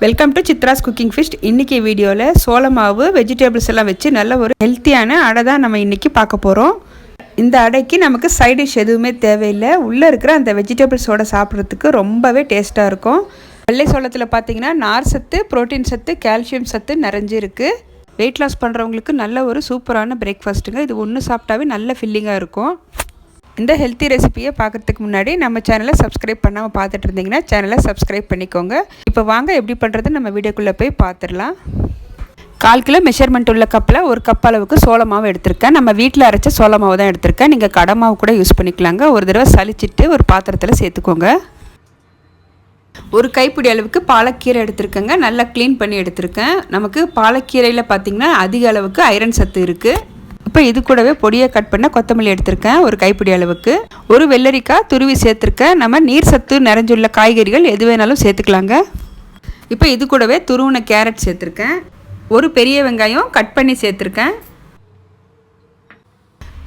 Welcome to Chitra's cooking feast. இன்றைக்கி வீடியோவில் சோள மாவு வெஜிடபிள்ஸ் எல்லாம் வச்சு நல்ல ஒரு ஹெல்த்தியான அடை தான் நம்ம இன்றைக்கி பார்க்க போகிறோம். இந்த அடைக்கு நமக்கு சைட் டிஷ் எதுவுமே தேவையில்லை. உள்ளே இருக்கிற அந்த வெஜிடபிள்ஸோடு சாப்பிட்றதுக்கு ரொம்பவே டேஸ்ட்டாக இருக்கும். வெள்ளை சோளத்தில் பார்த்திங்கன்னா நார் சத்து, புரோட்டீன் சத்து, கால்சியம் சத்து நிறைஞ்சிருக்கு. வெயிட் லாஸ் பண்ணுறவங்களுக்கு நல்ல ஒரு சூப்பரான பிரேக்ஃபாஸ்ட்டுங்க. இது ஒன்று சாப்பிட்டாவே நல்ல ஃபில்லிங்காக இருக்கும். இந்த ஹெல்த்தி ரெசிபியை பார்க்குறதுக்கு முன்னாடி நம்ம சேனலை சப்ஸ்கிரைப் பண்ணாமல் பார்த்துட்டு இருந்தீங்கன்னா சேனலை சப்ஸ்கிரைப் பண்ணிக்கோங்க. இப்போ வாங்க எப்படி பண்ணுறது நம்ம வீடியோக்குள்ளே போய் பார்த்துடலாம். 1/4 கிலோ மெஷர்மெண்ட் உள்ள கப்பில் 1 கப் அளவுக்கு சோள மாவு எடுத்திருக்கேன். நம்ம வீட்டில் அரைச்ச சோள மாவு தான் எடுத்திருக்கேன். நீங்கள் கடை மாவு கூட யூஸ் பண்ணிக்கலாங்க. ஒரு தடவை சலிச்சிட்டு ஒரு பாத்திரத்தில் சேர்த்துக்கோங்க. ஒரு கைப்பிடி அளவுக்கு பாலக்கீரை எடுத்திருக்கேங்க. நல்லா க்ளீன் பண்ணி எடுத்திருக்கேன். நமக்கு பாலக்கீரையில் பார்த்திங்கன்னா அதிக அளவுக்கு ஐரன் சத்து இருக்குது. இப்போ இது கூடவே பொடியை கட் பண்ண கொத்தமல்லி எடுத்திருக்கேன். ஒரு கைப்பிடி அளவுக்கு. ஒரு வெள்ளரிக்காய் துருவி சேர்த்துருக்கேன். நம்ம நீர் சத்து நிறைஞ்சுள்ள காய்கறிகள் எது வேணாலும் சேர்த்துக்கலாங்க. இப்போ இது கூடவே துருவின கேரட் சேர்த்துருக்கேன். ஒரு பெரிய வெங்காயம் கட் பண்ணி சேர்த்துருக்கேன்.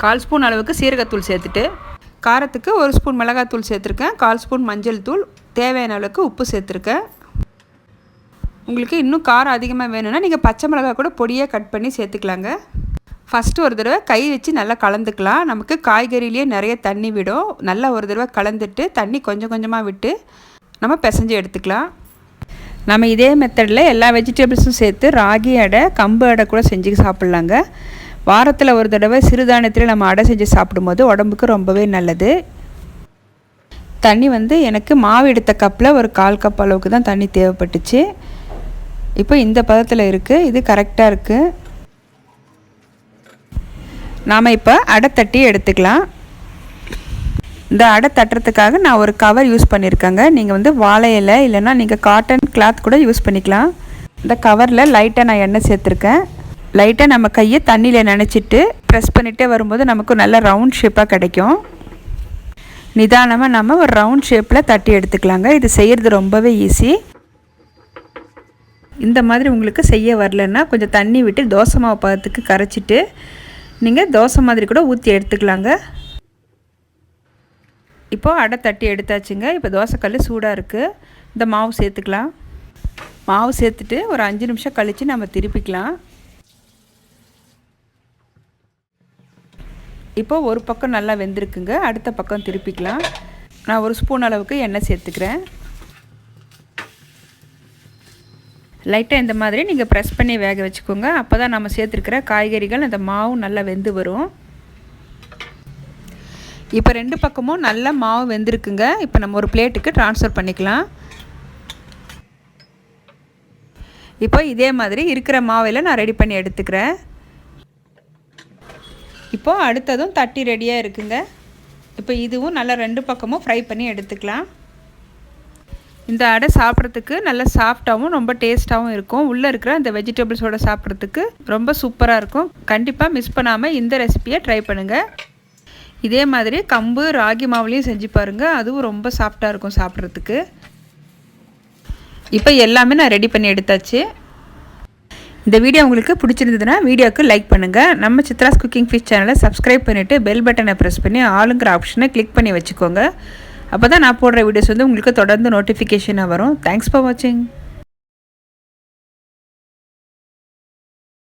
1/4 ஸ்பூன் அளவுக்கு சீரகத்தூள் சேர்த்துட்டு, காரத்துக்கு 1 ஸ்பூன் மிளகாத்தூள் சேர்த்துருக்கேன். 1/4 ஸ்பூன் மஞ்சள் தூள், தேவையான அளவுக்கு உப்பு சேர்த்துருக்கேன். உங்களுக்கு இன்னும் காரம் அதிகமாக வேணும்னா நீங்கள் பச்சை மிளகாய் கூட பொடியாக கட் பண்ணி சேர்த்துக்கலாங்க. ஃபஸ்ட்டு ஒரு தடவை கை வச்சு நல்லா கலந்துக்கலாம். நமக்கு காய்கறிலேயே நிறைய தண்ணி விடும். நல்லா ஒரு தடவை கலந்துட்டு தண்ணி கொஞ்சம் கொஞ்சமாக விட்டு நம்ம பிசைஞ்சு எடுத்துக்கலாம். நம்ம இதே மெத்தடில் எல்லா வெஜிடபிள்ஸும் சேர்த்து ராகி அடை, கம்பு அடை கூட செஞ்சு சாப்பிட்லாங்க. வாரத்தில் ஒரு தடவை சிறுதானியத்தில் நம்ம அடை செஞ்சு சாப்பிடும்போது உடம்புக்கு ரொம்பவே நல்லது. தண்ணி எனக்கு மாவு எடுத்த கப்பில் ஒரு 1/4 கப் அளவுக்கு தான் தண்ணி தேவைப்பட்டுச்சு. இப்போ இந்த பதத்தில் இருக்குது. இது கரெக்டாக இருக்குது. நாம் இப்போ அடை தட்டி எடுத்துக்கலாம். இந்த அடை தட்டுறதுக்காக நான் ஒரு கவர் யூஸ் பண்ணியிருக்கேங்க. நீங்கள் வாழை இலை இல்லைன்னா நீங்கள் காட்டன் கிளாத் கூட யூஸ் பண்ணிக்கலாம். இந்த கவரில் லைட்டாக நான் எண்ணெய் சேர்த்துருக்கேன். லைட்டாக நம்ம கையை தண்ணியில் நனைச்சிட்டு ப்ரெஸ் பண்ணிகிட்டே வரும்போது நமக்கு நல்ல ரவுண்ட் ஷேப்பாக கிடைக்கும். நிதானமாக நம்ம ஒரு ரவுண்ட் ஷேப்பில் தட்டி எடுத்துக்கலாங்க. இது செய்கிறது ரொம்பவே ஈஸி. இந்த மாதிரி உங்களுக்கு செய்ய வரலன்னா கொஞ்சம் தண்ணி விட்டு தோசை மாவு பதத்துக்கு கரைச்சிட்டு நீங்கள் தோசை மாதிரி கூட ஊற்றி எடுத்துக்கலாங்க. இப்போது அடை தட்டி எடுத்தாச்சுங்க. இப்போ தோசைக்கல் சூடாக இருக்குது. இந்த மாவு சேர்த்துக்கலாம். மாவு சேர்த்துட்டு ஒரு 5 நிமிஷம் கழித்து நம்ம திருப்பிக்கலாம். இப்போது ஒரு பக்கம் நல்லா வெந்திருக்குங்க. அடுத்த பக்கம் திருப்பிக்கலாம். நான் 1 ஸ்பூன் அளவுக்கு எண்ணெய் சேர்த்துக்கிறேன். லைட்டாக இந்த மாதிரி நீங்கள் ப்ரெஸ் பண்ணி வேக வச்சுக்கோங்க. அப்போ தான் நம்ம சேர்த்துருக்கிற காய்கறிகள் அந்த மாவு நல்லா வெந்து வரும். இப்போ 2 பக்கமும் நல்லா மாவு வெந்திருக்குங்க. இப்போ நம்ம ஒரு பிளேட்டுக்கு ட்ரான்ஸ்ஃபர் பண்ணிக்கலாம். இப்போ இதே மாதிரி இருக்கிற மாவையில் நான் ரெடி பண்ணி எடுத்துக்கிறேன். இப்போது அடுத்ததும் தட்டி ரெடியாக இருக்குங்க. இப்போ இதுவும் நல்லா 2 பக்கமும் ஃப்ரை பண்ணி எடுத்துக்கலாம். இந்த அடை சாப்பிட்றதுக்கு நல்ல சாஃப்டாகவும் ரொம்ப டேஸ்ட்டாகவும் இருக்கும். உள்ளே இருக்கிற அந்த வெஜிடபிள்ஸோடு சாப்பிட்றதுக்கு ரொம்ப சூப்பராக இருக்கும். கண்டிப்பாக மிஸ் பண்ணாமல் இந்த ரெசிபியை ட்ரை பண்ணுங்கள். இதே மாதிரி கம்பு, ராகி மாவுலேயும் செஞ்சு பாருங்கள். அதுவும் ரொம்ப சாஃப்டாக இருக்கும் சாப்பிட்றதுக்கு. இப்போ எல்லாமே நான் ரெடி பண்ணி எடுத்தாச்சு. இந்த வீடியோ உங்களுக்கு பிடிச்சிருந்ததுன்னா வீடியோவுக்கு லைக் பண்ணுங்கள். நம்ம சித்ராஸ் குக்கிங் ஃபீஸ்ட் சேனலை சப்ஸ்கிரைப் பண்ணிவிட்டு பெல் பட்டனை ப்ரெஸ் பண்ணி ஆளுங்கிற ஆப்ஷனை கிளிக் பண்ணி வச்சுக்கோங்க. அப்போ தான் நான் போடுற வீடியோஸ் உங்களுக்கு தொடர்ந்து நோட்டிஃபிகேஷனாக வரும். தேங்க்ஸ் ஃபார் வாட்சிங்.